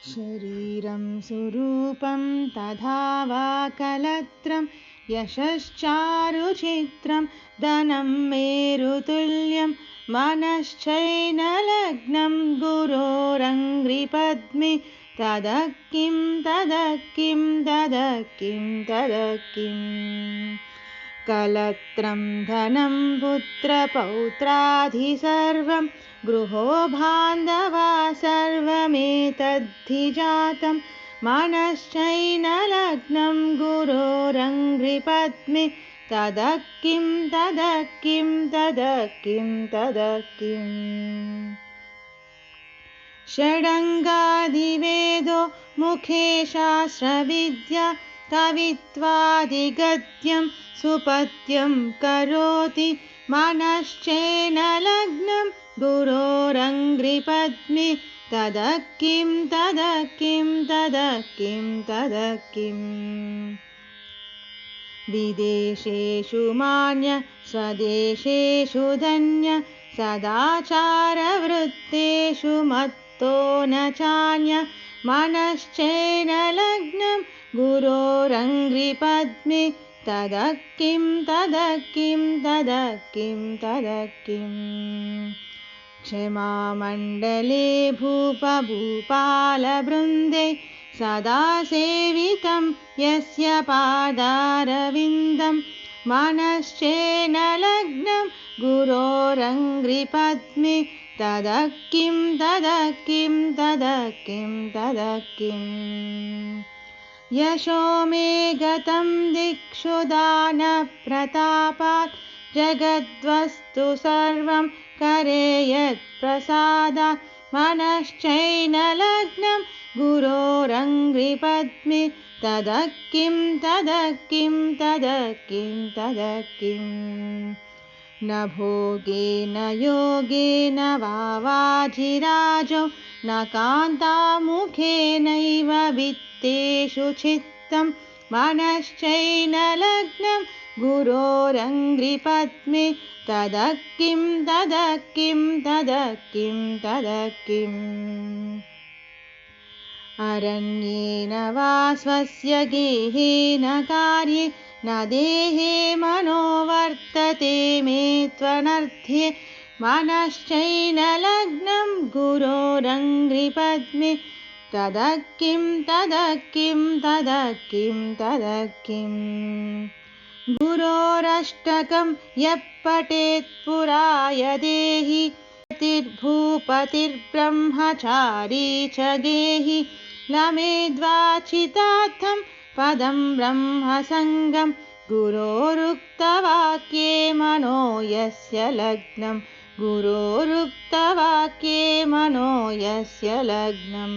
शरीरं सुरूपं तथा वा कलत्रं यशश्चारुचित्रं धनं मेरुतुल्यं मनश्चैनलग्नं गुरोरङ्घ्रिपद्मे तदः किं कलत्रं धनं पुत्रपौत्रादि सर्वं गृहो बान्धवा सर्वमेतद्धि जातं मनश्चैनलग्नं गुरोरङ्घ्रिपद्मे तदः किं षडङ्गादिवेदो मुखे शास्त्रविद्या कवित्वादिगद्यं सुपद्यं करोति मनश्चैनलग्नं गुरोरङ्घ्रिपद्मे तदः किं विदेशेषु मान्य स्वदेशेषु धन्य सदाचारवृत्तेषु मत्तो न चान्य मनश्चैनलग्नं गुरोरङ्घ्रिपद्मे तदः किं क्षमामण्डले भूपभूपालवृन्दे सदा सेवितं यस्य पादारविन्दं मनश्चैनलग्नं गुरोरङ्घ्रिपद्मे तदः किं यशो मे गतं दिक्षु दानप्रतापात् जगद्वस्तु सर्वं करे यत्प्रसादात् मनश्चैनलग्नं गुरोरङ्घ्रिपद्मे तदः किं न भोगेन योगेन वा वाजिराजो न कान्तामुखेनैव वित्तेषु चित्तं मनश्चैनलग्नं गुरोरङ्घ्रिपद्मे तदः किं अरण्येन वा स्वस्य गेहेन कार्ये न देहे मनो वर्तते मे त्वनर्थ्ये मनश्चैनलग्नं गुरोरङ्घ्रिपद्मे तदः किं गुरोरष्टकं यः पठेत् पुराय देहि भूपतिर्ब्रह्मचारी च गेहि लमेद्वाचितार्थं पदं ब्रह्मसङ्गं गुरोरुक्तवाक्ये मनो यस्य लग्नं